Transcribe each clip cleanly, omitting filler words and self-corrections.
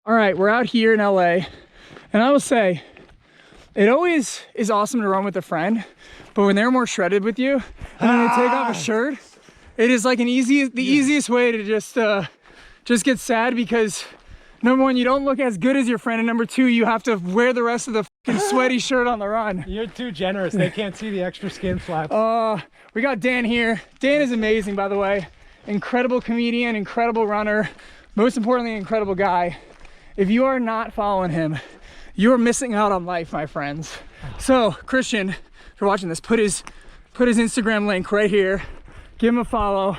All right, we're out here in LA, and I will say, it always is awesome to run with a friend, but when they're more shredded with you, and then they take off a shirt, it is like the easiest way to just get sad, because number one, you don't look as good as your friend, and number two, you have to wear the rest of the fucking sweaty shirt on the run. You're too generous. They can't see the extra skin flaps. We got Dan here. Dan is amazing, by the way. Incredible comedian, incredible runner, most importantly, incredible guy. If you are not following him, you're missing out on life, my friends. So, Christian, if you're watching this, put his Instagram link right here. Give him a follow.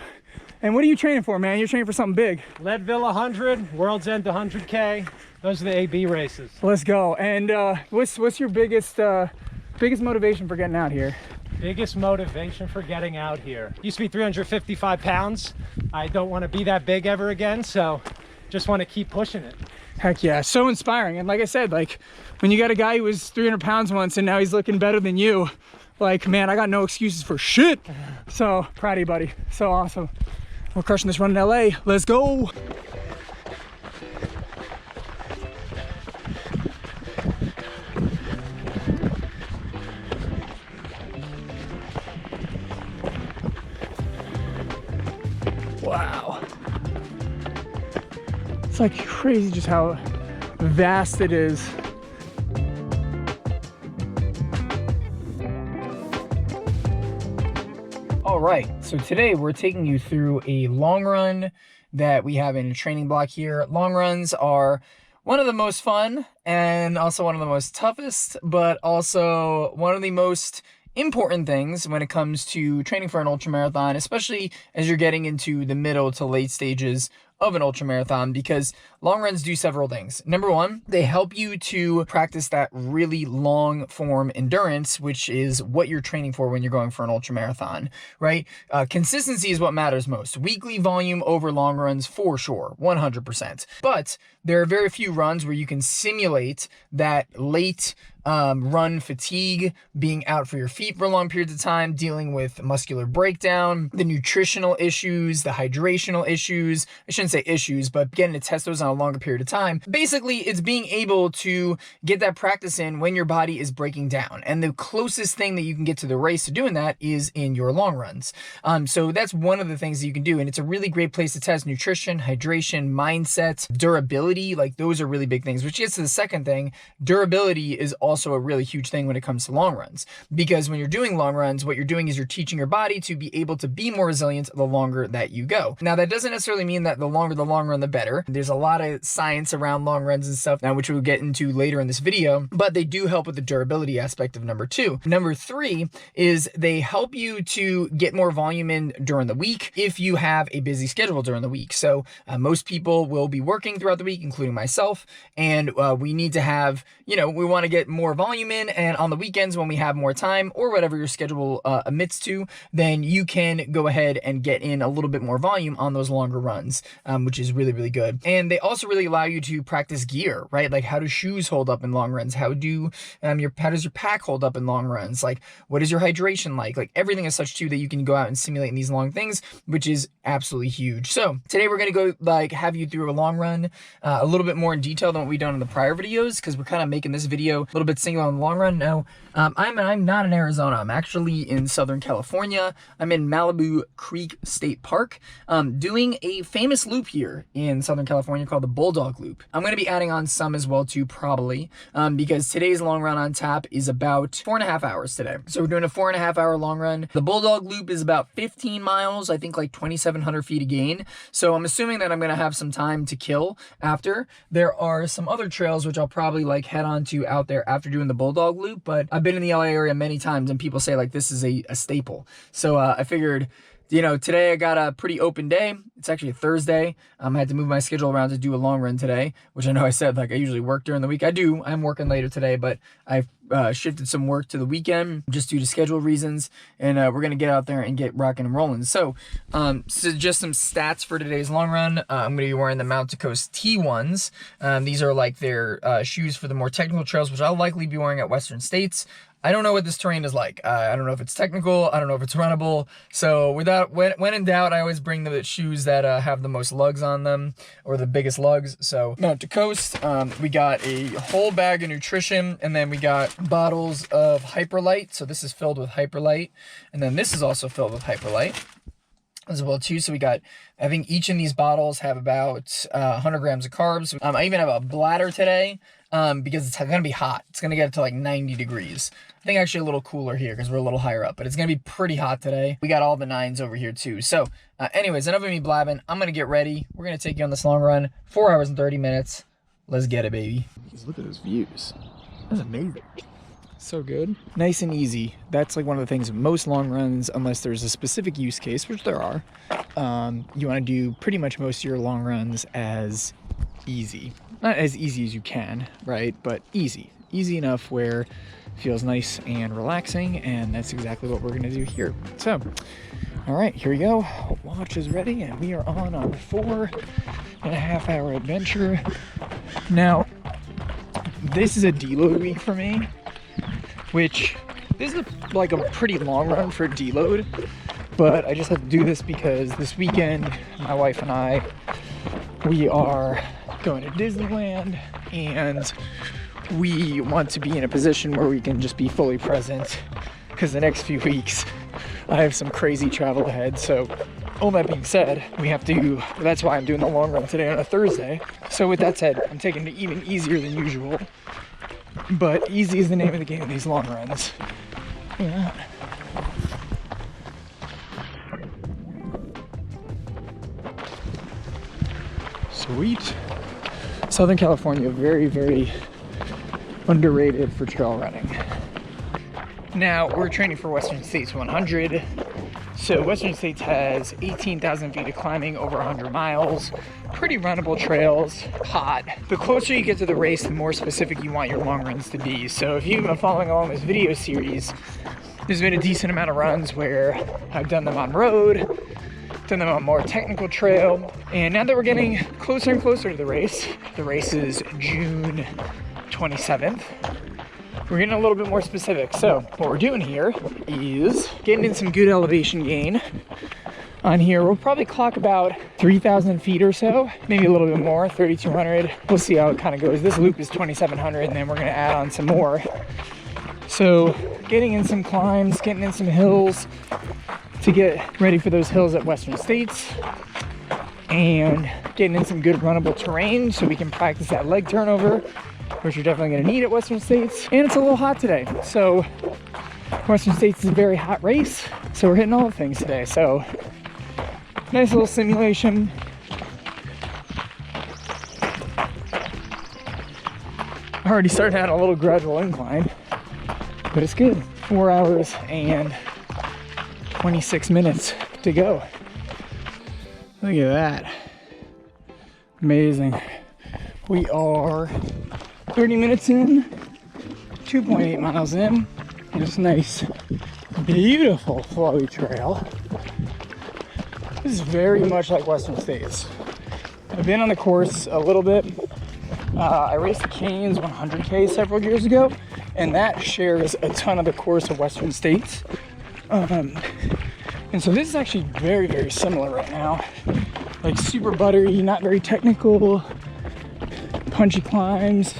And what are you training for, man? You're training for something big. Leadville 100, World's End 100K. Those are the AB races. Let's go. And what's your biggest motivation for getting out here? Biggest motivation for getting out here. Used to be 355 pounds. I don't want to be that big ever again, so just want to keep pushing it. Heck yeah, so inspiring. And like I said, like when you got a guy who was 300 pounds once and now he's looking better than you, like, man, I got no excuses for shit. So proud of you, buddy. So awesome. We're crushing this run in LA. Let's go. Wow. It's like crazy just how vast it is. All right, so today we're taking you through a long run that we have in a training block here. Long runs are one of the most fun and also one of the most toughest, but also one of the most important things when it comes to training for an ultra marathon, especially as you're getting into the middle to late stages of an ultra marathon, because long runs do several things. Number one, they help you to practice that really long form endurance, which is what you're training for when you're going for an ultra marathon, right? Consistency is what matters most. Weekly volume over long runs for sure, 100%. But there are very few runs where you can simulate that late run fatigue, being out for your feet for long periods of time, dealing with muscular breakdown, the nutritional issues, the hydrational issues. I shouldn't say issues, but getting to test those on a longer period of time. Basically, it's being able to get that practice in when your body is breaking down. And the closest thing that you can get to the race to doing that is in your long runs. So that's one of the things that you can do. And it's a really great place to test nutrition, hydration, mindset, durability. Like those are really big things, which gets to the second thing. Durability is also a really huge thing when it comes to long runs, because when you're doing long runs, what you're doing is you're teaching your body to be able to be more resilient the longer that you go. Now, that doesn't necessarily mean that the longer the long run, the better. There's a lot of science around long runs and stuff now, which we'll get into later in this video, but they do help with the durability aspect of number two. Number three is they help you to get more volume in during the week if you have a busy schedule during the week. So most people will be working throughout the week, including myself, and we need to have, we want to get more volume in, and on the weekends when we have more time or whatever your schedule admits to, then you can go ahead and get in a little bit more volume on those longer runs, which is really, really good. And they also really allow you to practice gear, right? Like how do shoes hold up in long runs? How does your pack hold up in long runs? Like what is your hydration like? Like everything is such too that you can go out and simulate in these long things, which is absolutely huge. So today we're going to go have you through a long run a little bit more in detail than what we've done in the prior videos, because we're kind of making this video a little bit singular on the long run. Now, I'm not in Arizona. I'm actually in Southern California. I'm in Malibu Creek State Park, doing a famous loop here in Southern California called the Bulldog Loop. I'm going to be adding on some as well too, probably, because today's long run on tap is about 4.5 hours today. So we're doing a 4.5 hour long run. The Bulldog Loop is about 15 miles, I think like 2,700 feet a gain. So I'm assuming that I'm going to have some time to kill after. There are some other trails which I'll probably head on to out there after doing the Bulldog Loop, but I've been in the LA area many times and people say this is a staple. So I figured, today I got a pretty open day. It's actually a Thursday. I had to move my schedule around to do a long run today, which I know I said, I usually work during the week. I'm working later today, but I've shifted some work to the weekend just due to schedule reasons. And we're going to get out there and get rocking and rolling. So just some stats for today's long run. I'm going to be wearing the Mount Coast T1s. These are their shoes for the more technical trails, which I'll likely be wearing at Western States. I don't know what this terrain is like. I don't know if it's technical. I don't know if it's runnable. So when in doubt, I always bring the shoes that have the most lugs on them, or the biggest lugs. So Mount to Coast, we got a whole bag of nutrition, and then we got bottles of Hyperlite. So this is filled with Hyperlite, and then this is also filled with Hyperlite as well too. So we got, I think each of these bottles have about 100 grams of carbs. I even have a bladder today because it's gonna be hot. It's gonna get to like 90 degrees. I think actually a little cooler here because we're a little higher up, but it's gonna be pretty hot today. We got all the 9s over here too. So anyways, enough of me blabbing. I'm gonna get ready. We're gonna take you on this long run, 4 hours and 30 minutes. Let's get it, baby. Because look at those views. That's amazing. So good. Nice and easy. That's like one of the things, most long runs, unless there's a specific use case, which there are, you want to do pretty much most of your long runs as easy. Not as easy as you can, right? But easy. Easy enough where it feels nice and relaxing, and that's exactly what we're going to do here. So, all right, here we go. Watch is ready, and we are on our 4.5 hour adventure. Now, this is a deload week for me, which this is like a pretty long run for deload, but I just have to do this because this weekend my wife and I, we are going to Disneyland, and we want to be in a position where we can just be fully present, because the next few weeks I have some crazy travel ahead. So all that being said, we have to, that's why I'm doing the long run today on a Thursday. So with that said, I'm taking it even easier than usual. But easy is the name of the game of these long runs. Yeah. Sweet. Southern California, very, very underrated for trail running. Now, we're training for Western States 100. So Western States has 18,000 feet of climbing, over 100 miles, pretty runnable trails, hot. The closer you get to the race, the more specific you want your long runs to be. So if you've been following along this video series, there's been a decent amount of runs where I've done them on road, done them on more technical trail, and now that we're getting closer and closer to the race is June 27th, we're getting a little bit more specific. So what we're doing here is getting in some good elevation gain. On here, we'll probably clock about 3,000 feet or so, maybe a little bit more, 3,200. We'll see how it kind of goes. This loop is 2,700, and then we're gonna add on some more. So getting in some climbs, getting in some hills to get ready for those hills at Western States, and getting in some good runnable terrain so we can practice that leg turnover, which you're definitely going to need at Western States. And it's a little hot today, so Western States is a very hot race, so we're hitting all the things today. So nice little simulation. Already starting out a little gradual incline, but it's good. 4 hours and 26 minutes to go. Look at that. Amazing. We are 30 minutes in, 2.8 miles in, this nice, beautiful flowy trail. This is very much like Western States. I've been on the course a little bit. I raced the Canes 100K several years ago, and that shares a ton of the course of Western States. And so this is actually very, very similar right now. Like super buttery, not very technical, punchy climbs.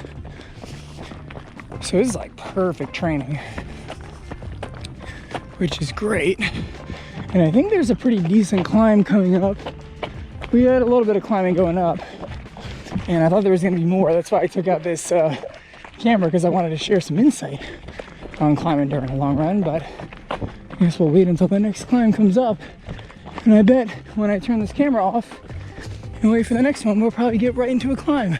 So this is like perfect training, which is great. And I think there's a pretty decent climb coming up. We had a little bit of climbing going up, and I thought there was gonna be more. That's why I took out this camera, because I wanted to share some insight on climbing during a long run, but I guess we'll wait until the next climb comes up. And I bet when I turn this camera off and wait for the next one, we'll probably get right into a climb.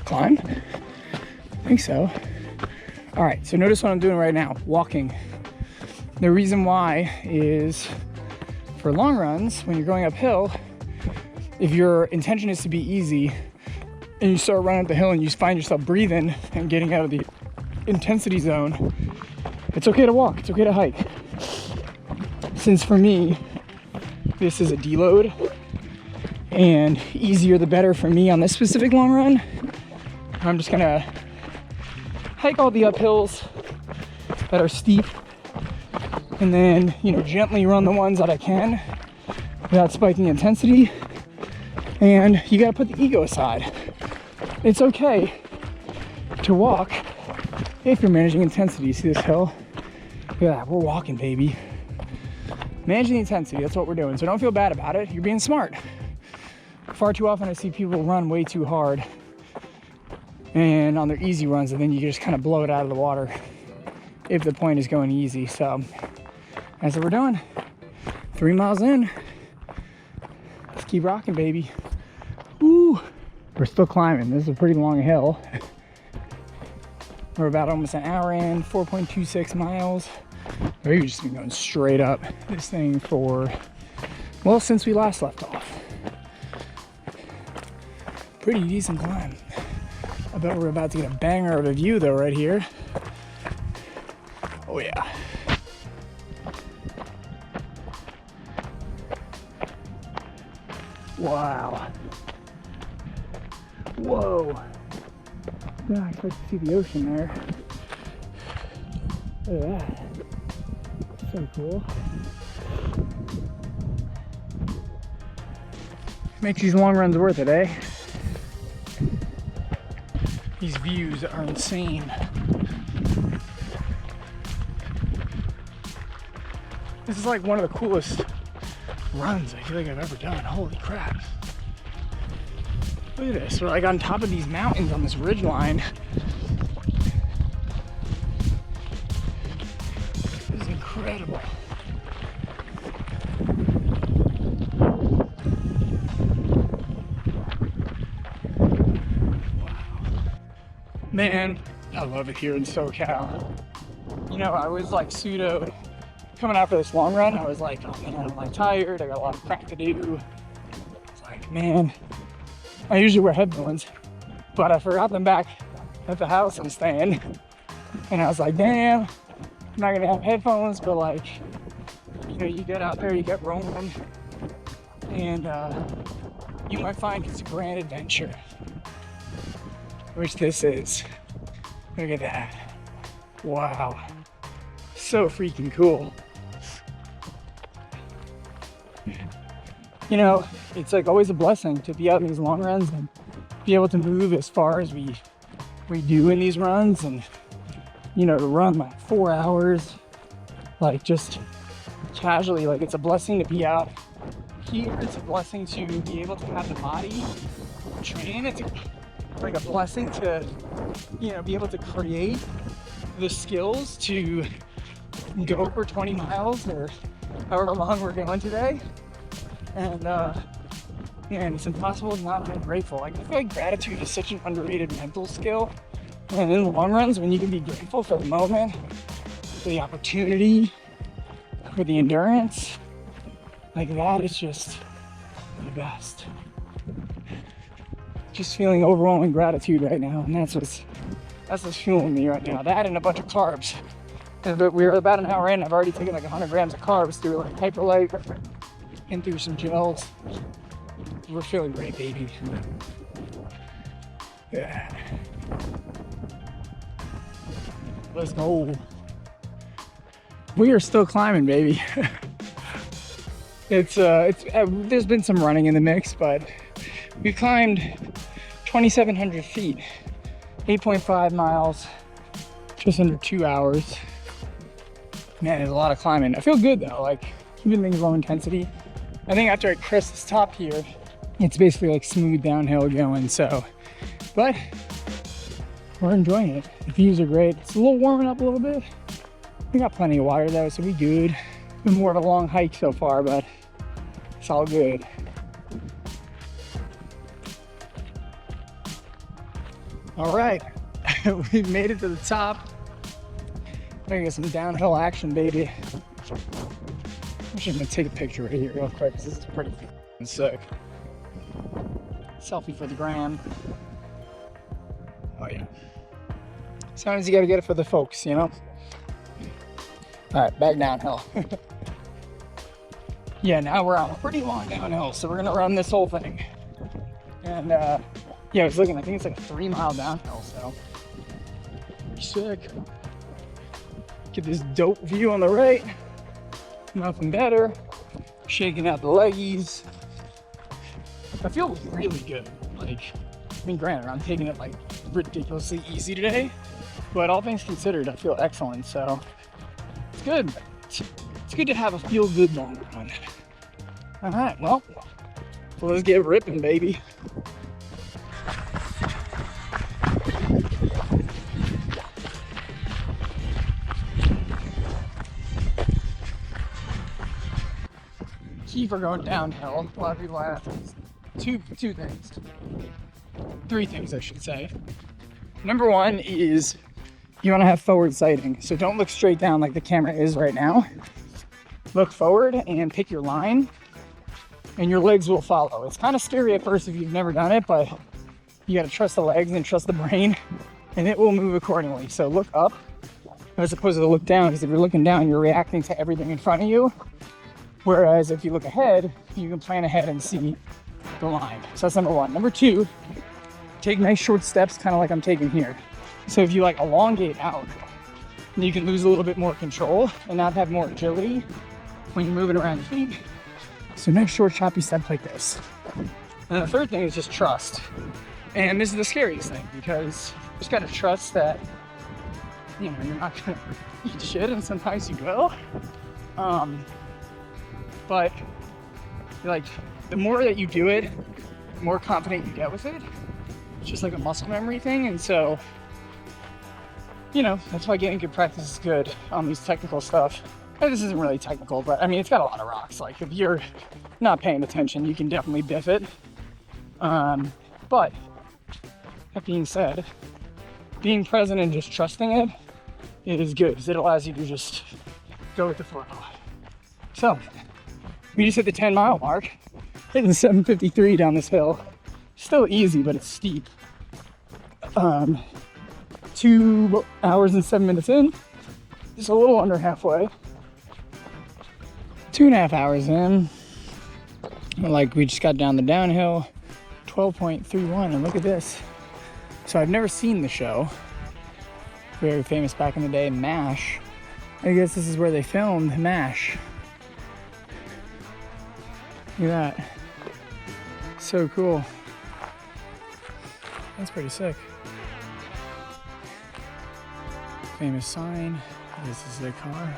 Climb? I think so. All right, so notice what I'm doing right now, walking. The reason why is for long runs, when you're going uphill, if your intention is to be easy and you start running up the hill and you find yourself breathing and getting out of the intensity zone, it's okay to walk, it's okay to hike. Since for me, this is a deload, and easier the better for me on this specific long run. I'm just gonna hike all the uphills that are steep, and then, you know, gently run the ones that I can without spiking intensity. And you gotta put the ego aside. It's okay to walk if you're managing intensity. See this hill? Look at that, we're walking, baby. Managing the intensity, that's what we're doing. So don't feel bad about it, you're being smart. Far too often I see people run way too hard and on their easy runs, and then you just kind of blow it out of the water if the point is going easy. So that's what we're doing. 3 miles in. Let's keep rocking, baby. Woo! We're still climbing. This is a pretty long hill. We're about almost an hour in, 4.26 miles. We've just been going straight up this thing for, well, since we last left off. Pretty decent climb. I bet we're about to get a banger of a view though right here. Oh yeah. Wow. Whoa. Didn't expect to see the ocean there. Look at that. So cool. Makes these long runs worth it, eh? These views are insane. This is like one of the coolest runs I feel like I've ever done. Holy crap. Look at this. We're like on top of these mountains on this ridge line. This is incredible. Man, I love it here in SoCal. You know, I was like pseudo coming out for this long run. I was like, oh man, I'm like tired. I got a lot of crap to do. It's like, man, I usually wear headphones, but I forgot them back at the house I'm staying. And I was like, damn, I'm not gonna have headphones, but like, you know, you get out there, you get rolling, and you might find it's a grand adventure. Which this is. Look at that. Wow. So freaking cool. You know, it's like always a blessing to be out in these long runs and be able to move as far as we do in these runs, and you know, to run like 4 hours, like just casually. Like, it's a blessing to be out here. It's a blessing to be able to have the body train. It's like a blessing to, you know, be able to create the skills to go for 20 miles or however long we're going today. And and it's impossible to not be grateful. Like, I feel like gratitude is such an underrated mental skill, and in the long runs, when you can be grateful for the moment, for the opportunity, for the endurance, like that is just the best. Just feeling overwhelming gratitude right now, and that's what's fueling me right now. That and a bunch of carbs. And we're about an hour in. I've already taken like 100 grams of carbs through like Hyperlite and through some gels. We're feeling great, baby. Yeah. Let's go. We are still climbing, baby. It's there's been some running in the mix, but we climbed 2,700 feet, 8.5 miles, just under 2 hours. Man, there's a lot of climbing. I feel good though, like keeping things low intensity. I think after I crest this top here, it's basically like smooth downhill going, so, but we're enjoying it. The views are great. It's a little warming up a little bit. We got plenty of water though, so we good. It's been more of a long hike so far, but it's all good. All right, we've made it to the top. I'm gonna get some downhill action, baby. I'm just gonna take a picture right here real quick, because this is pretty sick. Selfie for the gram. Oh yeah. Sometimes you gotta get it for the folks, you know? All right, back downhill. Yeah, now we're on a pretty long downhill, so we're gonna run this whole thing. And yeah, I was looking, I think it's like a 3-mile downhill, so sick. Get this dope view on the right. Nothing better. Shaking out the leggies. I feel really good. Like, I mean, granted, I'm taking it like ridiculously easy today, but all things considered, I feel excellent. So it's good. It's good to have a feel good long run. All right, well, let's get ripping, baby. Key for going downhill, a lot of people ask, two things. 3 things, I should say. Number 1 is you want to have forward sighting. So don't look straight down like the camera is right now. Look forward and pick your line, and your legs will follow. It's kind of scary at first if you've never done it, but you got to trust the legs and trust the brain, and it will move accordingly. So look up as opposed to look down, because if you're looking down, you're reacting to everything in front of you. Whereas if you look ahead, you can plan ahead and see the line. So that's number 1. Number 2, take nice short steps, kind of like I'm taking here. So if you like elongate out, you can lose a little bit more control and not have more agility when you're moving around your feet. So nice short choppy step like this. And the third thing is just trust. And this is the scariest thing, because you just gotta trust that, you know, you're not gonna eat shit, and sometimes you will. But like, the more that you do it, the more confident you get with it. It's just like a muscle memory thing. And so, you know, that's why getting good practice is good on these technical stuff. And this isn't really technical, but I mean, it's got a lot of rocks. Like, if you're not paying attention, you can definitely biff it. But that being said, being present and just trusting it is good, because it allows you to just go with the flow. So we just hit the 10-mile mark, hitting 7:53 down this hill. Still easy, but it's steep. 2 hours and 7 minutes in, just a little under halfway. 2.5 hours in, like, we just got down the downhill, 12.31, and look at this. So I've never seen the show, very famous back in the day, MASH. I guess this is where they filmed MASH. Look at that. So cool. That's pretty sick. Famous sign. This is the car.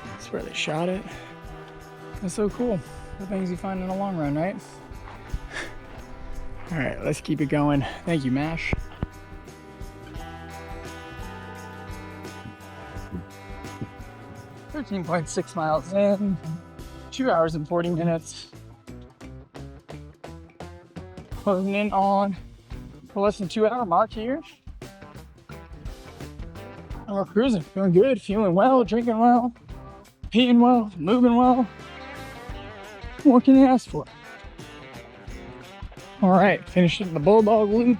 That's where they shot it. That's so cool. The things you find in the long run, right? All right, let's keep it going. Thank you, MASH. .6 miles in, 2 hours and 40 minutes. Closing in on the less than 2 hour mark here. And we're cruising, feeling good, feeling well, drinking well, peeing well, moving well. What can you ask for? All right, finished the Bulldog Loop.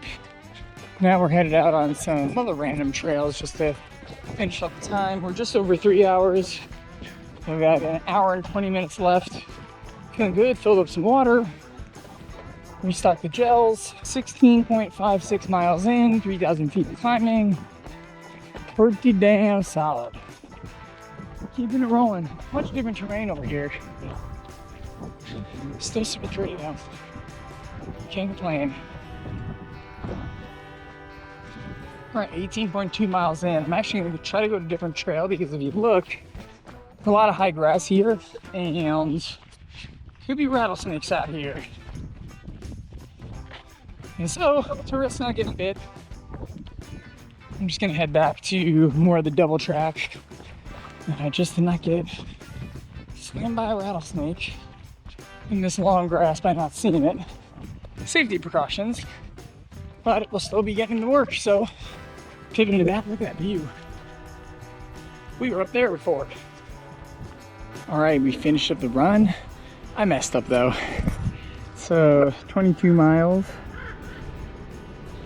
Now we're headed out on some other random trails just to finish up the time. We're just over 3 hours. We've got an hour and 20 minutes left. Feeling good, filled up some water. Restocked the gels. 16.56 miles in, 3,000 feet of climbing. Pretty damn solid. Keeping it rolling. Much different terrain over here. Still super pretty though. Can't complain. All right, 18.2 miles in. I'm actually gonna try to go to a different trail, because if you look, there's a lot of high grass here, and could be rattlesnakes out here. And so, to risk not getting bit, I'm just gonna head back to more of the double track. And I just did not get slammed by a rattlesnake in this long grass by not seeing it. Safety precautions, but it will still be getting to work. So, pivoting to that, look at that view. We were up there before. All right, we finished up the run. I messed up though. So 22 miles,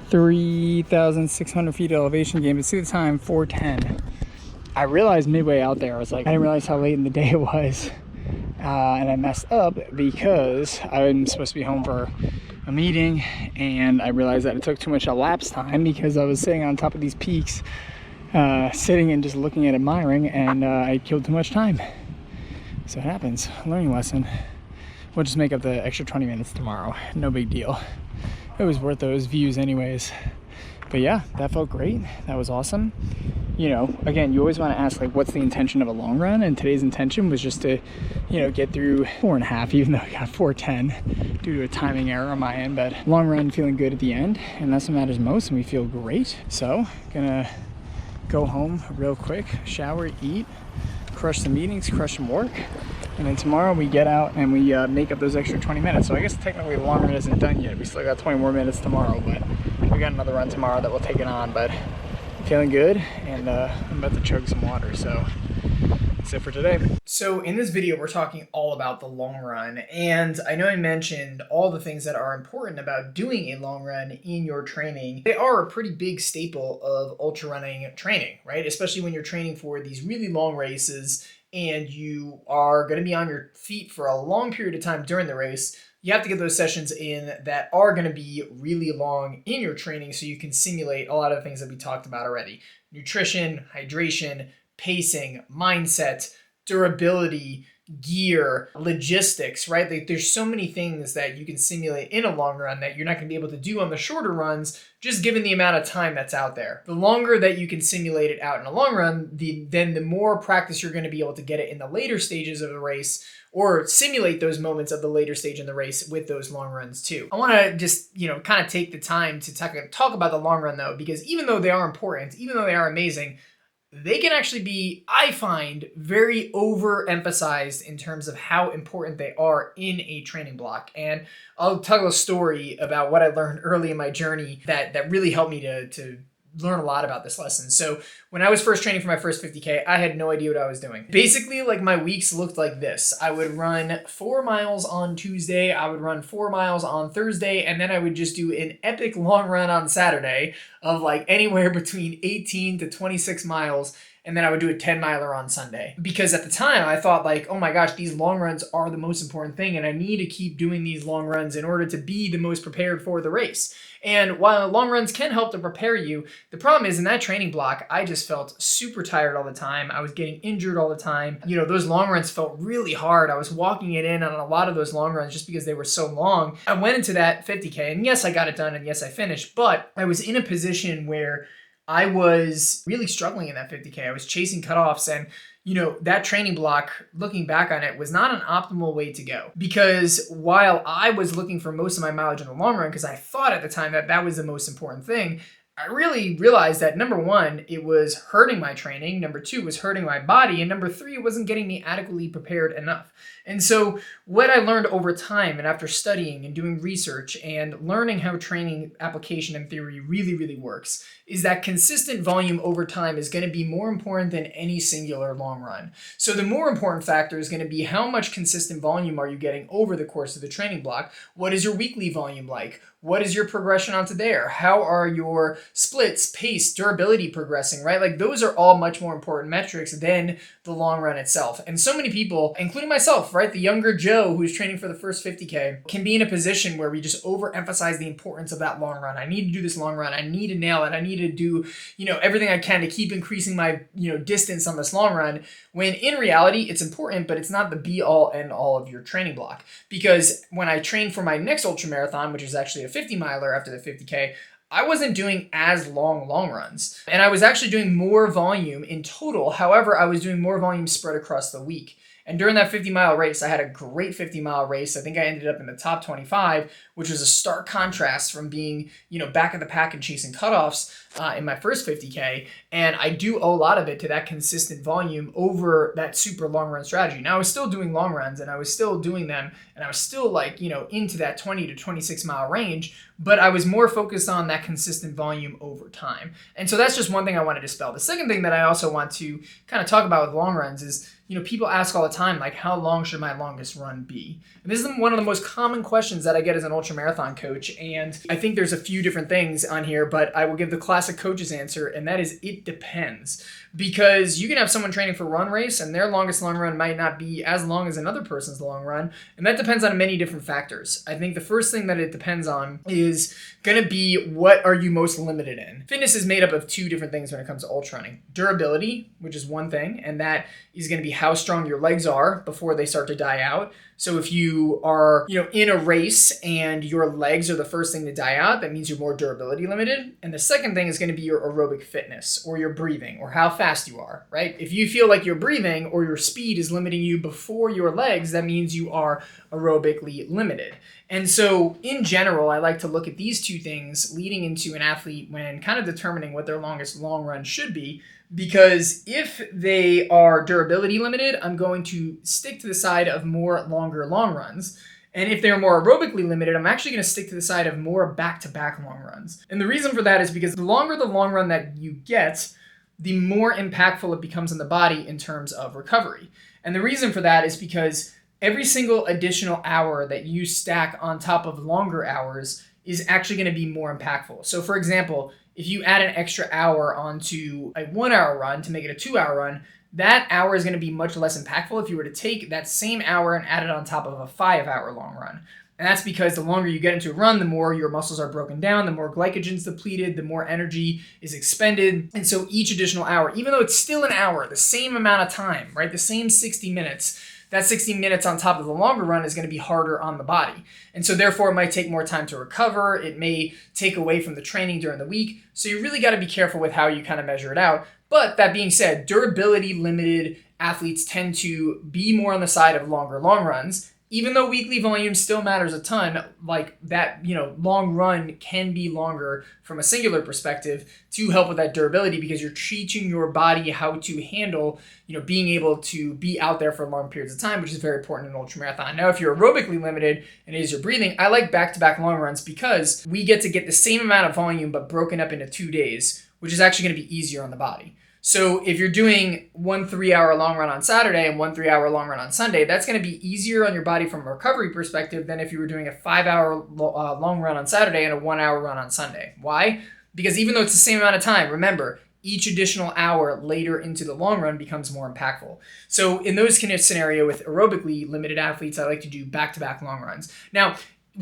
3,600 feet elevation gain, but see the time, 4:10. I realized midway out there, I was like, I didn't realize how late in the day it was. and I messed up because I'm supposed to be home for a meeting, and I realized that it took too much elapsed time because I was sitting on top of these peaks, sitting and just looking at admiring, and I killed too much time. So it happens. Learning lesson. We'll just make up the extra 20 minutes tomorrow. No big deal. It was worth those views anyways. But yeah, that felt great. That was awesome. You know, again, you always want to ask, like, what's the intention of a long run? And today's intention was just to, you know, get through 4.5, even though I got 4:10 due to a timing error on my end. But long run, feeling good at the end, and that's what matters most, and we feel great. So, gonna go home real quick, shower, eat, crush some meetings, crush some work, and then tomorrow we get out and we make up those extra 20 minutes. So I guess technically the long run isn't done yet. We still got 20 more minutes tomorrow, but we got another run tomorrow that we'll take it on. But feeling good, and I'm about to chug some water, so that's it for today. So in this video, we're talking all about the long run, and I know I mentioned all the things that are important about doing a long run in your training. They are a pretty big staple of ultra running training, right? Especially when you're training for these really long races and you are going to be on your feet for a long period of time during the race. You have to get those sessions in that are going to be really long in your training so you can simulate a lot of the things that we talked about already. Nutrition, hydration, pacing, mindset, durability, gear, logistics, right? Like, there's so many things that you can simulate in a long run that you're not going to be able to do on the shorter runs, just given the amount of time that's out there. The longer that you can simulate it out in a long run, then the more practice you're going to be able to get it in the later stages of the race, or simulate those moments of the later stage in the race with those long runs too. I want to just, kind of take the time to talk about the long run though, because even though they are important, even though they are amazing, they can actually be, I find, very overemphasized in terms of how important they are in a training block. And I'll tell a story about what I learned early in my journey that really helped me to learn a lot about this lesson. So when I was first training for my first 50K, I had no idea what I was doing. Basically, like, my weeks looked like this. I would run 4 miles on Tuesday, I would run 4 miles on Thursday, and then I would just do an epic long run on Saturday of like anywhere between 18 to 26 miles. And then I would do a 10-miler on Sunday. Because at the time I thought, like, oh my gosh, these long runs are the most important thing, and I need to keep doing these long runs in order to be the most prepared for the race. And while long runs can help to prepare you, the problem is in that training block, I just felt super tired all the time. I was getting injured all the time. Those long runs felt really hard. I was walking it in on a lot of those long runs just because they were so long. I went into that 50K, and yes, I got it done, and yes, I finished, but I was in a position where I was really struggling in that 50K. I was chasing cutoffs, and that training block, looking back on it, was not an optimal way to go. Because while I was looking for most of my mileage in the long run, because I thought at the time that was the most important thing, I really realized that number one, it was hurting my training. Number two, it was hurting my body. And number three, it wasn't getting me adequately prepared enough. And so what I learned over time, and after studying and doing research and learning how training application and theory really, really works, is that consistent volume over time is going to be more important than any singular long run. So the more important factor is going to be how much consistent volume are you getting over the course of the training block? What is your weekly volume like? What is your progression onto there? How are your splits, pace, durability progressing, right? Like, those are all much more important metrics than the long run itself. And so many people, including myself, right, the younger Joe who's training for the first 50K, can be in a position where we just overemphasize the importance of that long run. I need to do this long run. I need to nail it. I need to do, everything I can to keep increasing my, distance on this long run. When in reality, it's important, but it's not the be all end all of your training block. Because when I trained for my next ultra marathon, which is actually a 50-miler after the 50K, I wasn't doing as long runs. And I was actually doing more volume in total. However, I was doing more volume spread across the week. And during that 50-mile race, I had a great 50-mile race. I think I ended up in the top 25, which was a stark contrast from being, back of the pack and chasing cutoffs in my first 50K. And I do owe a lot of it to that consistent volume over that super long run strategy. Now, I was still doing long runs, and I was still doing them, and I was still into that 20 to 26 mile range, but I was more focused on that consistent volume over time. And so that's just one thing I want to dispel. The second thing that I also want to kind of talk about with long runs is, people ask all the time, like, how long should my longest run be? And this is one of the most common questions that I get as an ultramarathon coach. And I think there's a few different things on here, but I will give the classic coach's answer, and that is it depends. Because you can have someone training for run race and their longest long run might not be as long as another person's long run. And that depends on many different factors. I think the first thing that it depends on is going to be, what are you most limited in? Fitness is made up of two different things when it comes to ultra running. Durability, which is one thing, and that is going to be how strong your legs are before they start to die out. So if you are, in a race and your legs are the first thing to die out, that means you're more durability limited. And the second thing is going to be your aerobic fitness, or your breathing, or how fast you are, right? If you feel like your breathing or your speed is limiting you before your legs, that means you are aerobically limited. And so in general, I like to look at these two things leading into an athlete when kind of determining what their longest long run should be. Because if they are durability limited, I'm going to stick to the side of more longer long runs. And if they're more aerobically limited, I'm actually going to stick to the side of more back-to-back long runs. And the reason for that is because the longer the long run that you get, the more impactful it becomes in the body in terms of recovery. And the reason for that is because every single additional hour that you stack on top of longer hours is actually going to be more impactful. So for example, if you add an extra hour onto a 1 hour run to make it a 2 hour run, that hour is going to be much less impactful if you were to take that same hour and add it on top of a 5 hour long run. And that's because the longer you get into a run, the more your muscles are broken down, the more glycogen's depleted, the more energy is expended. And so each additional hour, even though it's still an hour, the same amount of time, right? The same 60 minutes, that 60 minutes on top of the longer run is going to be harder on the body. And so therefore it might take more time to recover. It may take away from the training during the week. So you really got to be careful with how you kind of measure it out. But that being said, durability limited athletes tend to be more on the side of longer long runs. Even though weekly volume still matters a ton, like that, long run can be longer from a singular perspective to help with that durability, because you're teaching your body how to handle, being able to be out there for long periods of time, which is very important in ultramarathon. Now, if you're aerobically limited and it is your breathing, I like back-to-back long runs because we get to get the same amount of volume but broken up into 2 days, which is actually going to be easier on the body. So if you're doing 1 3 hour long run on Saturday and 1 3 hour long run on Sunday, that's going to be easier on your body from a recovery perspective than if you were doing a 5 hour long run on Saturday and a 1 hour run on Sunday. Why? Because even though it's the same amount of time, remember, each additional hour later into the long run becomes more impactful. So in those kind of scenario with aerobically limited athletes, I like to do back-to-back long runs. Now,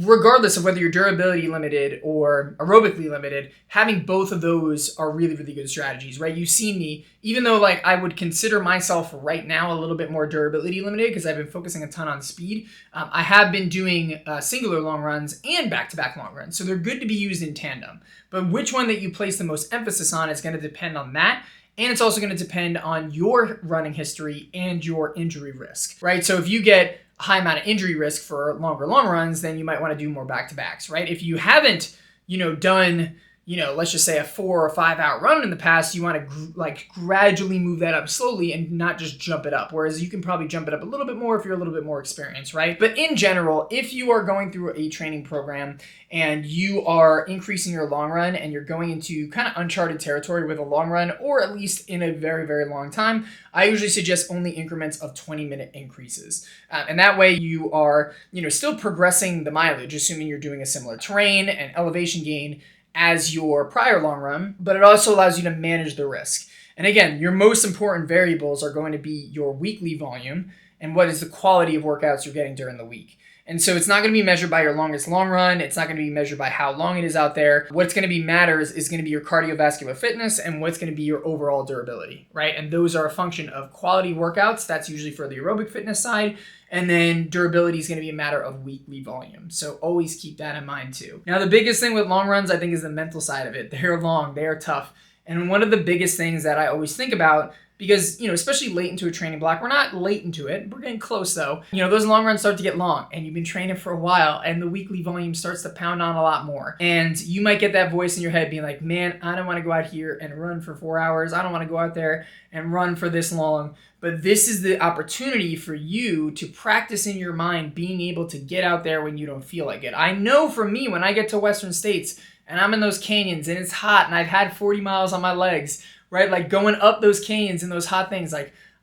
regardless of whether you're durability limited or aerobically limited, having both of those are really, really good strategies, right? You've seen me, even though I would consider myself right now a little bit more durability limited because I've been focusing a ton on speed, I have been doing singular long runs and back-to-back long runs. So they're good to be used in tandem. But which one that you place the most emphasis on is going to depend on that. And it's also going to depend on your running history and your injury risk, right? So if you get a high amount of injury risk for longer long runs, then you might want to do more back-to-backs, right? If you haven't, done, let's just say a 4 or 5 hour run in the past, you want to gradually move that up slowly and not just jump it up. Whereas you can probably jump it up a little bit more if you're a little bit more experienced, right? But in general, if you are going through a training program and you are increasing your long run and you're going into kind of uncharted territory with a long run, or at least in a very, very long time, I usually suggest only increments of 20-minute increases. And that way you are, still progressing the mileage, assuming you're doing a similar terrain and elevation gain as your prior long run, but it also allows you to manage the risk. And again, your most important variables are going to be your weekly volume and what is the quality of workouts you're getting during the week. And so it's not going to be measured by your longest long run. It's not going to be measured by how long it is out there. What's going to be matters is going to be your cardiovascular fitness and what's going to be your overall durability, right? And those are a function of quality workouts. That's usually for the aerobic fitness side. And then durability is going to be a matter of weekly volume. So always keep that in mind too. Now, the biggest thing with long runs, I think, is the mental side of it. They're long, they are tough. And one of the biggest things that I always think about, because, especially late into a training block, we're not late into it, we're getting close though. Those long runs start to get long and you've been training for a while and the weekly volume starts to pound on a lot more. And you might get that voice in your head being like, man, I don't want to go out here and run for 4 hours. I don't want to go out there and run for this long. But this is the opportunity for you to practice in your mind being able to get out there when you don't feel like it. I know for me, when I get to Western States and I'm in those canyons and it's hot and I've had 40 miles on my legs, right? Going up those canyons and those hot things,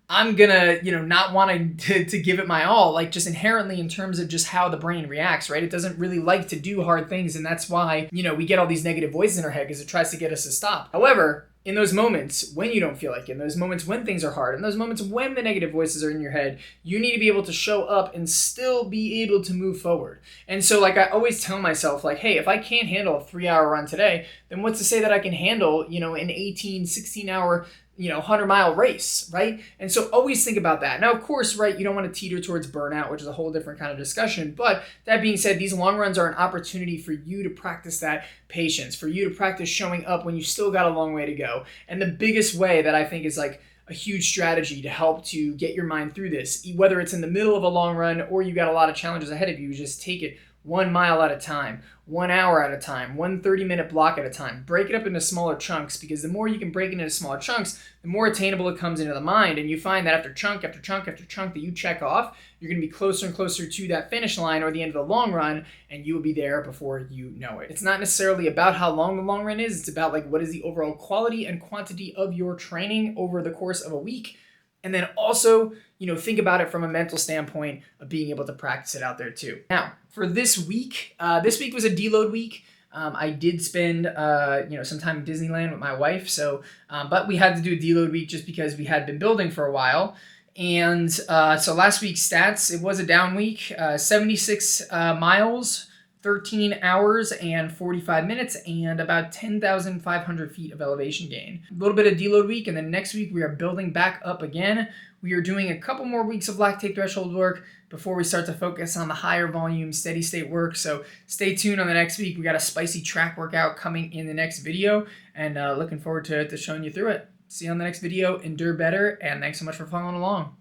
I'm gonna, not want to give it my all, like just inherently in terms of just how the brain reacts, right? It doesn't really like to do hard things, and that's why, we get all these negative voices in our head because it tries to get us to stop. However, in those moments when you don't feel like it, in those moments when things are hard, in those moments when the negative voices are in your head, you need to be able to show up and still be able to move forward. And so like I always tell myself, like, hey, if I can't handle a 3-hour run today, then what's to say that I can handle, an 18, 16-hour 100-mile race, right? And so always think about that. Now, of course, right, you don't want to teeter towards burnout, which is a whole different kind of discussion. But that being said, these long runs are an opportunity for you to practice that patience, for you to practice showing up when you still got a long way to go. And the biggest way that I think is like a huge strategy to help to get your mind through this, whether it's in the middle of a long run or you got a lot of challenges ahead of you, just take it 1 mile at a time, 1 hour at a time, 1 30-minute block at a time. Break it up into smaller chunks, because the more you can break it into smaller chunks, the more attainable it comes into the mind. And you find that after chunk after chunk after chunk that you check off, you're going to be closer and closer to that finish line or the end of the long run, and you will be there before you know it. It's not necessarily about how long the long run is. It's about like what is the overall quality and quantity of your training over the course of a week. And then also, think about it from a mental standpoint of being able to practice it out there too. Now, for this week was a deload week. I did spend, some time in Disneyland with my wife. So, but we had to do a deload week just because we had been building for a while. And so last week's stats, it was a down week, 76 miles, 13 hours and 45 minutes, and about 10,500 feet of elevation gain. A little bit of deload week, and then next week we are building back up again. We are doing a couple more weeks of lactate threshold work before we start to focus on the higher volume steady state work. So stay tuned on the next week. We got a spicy track workout coming in the next video, and looking forward to showing you through it. See you on the next video. Endure better, and thanks so much for following along.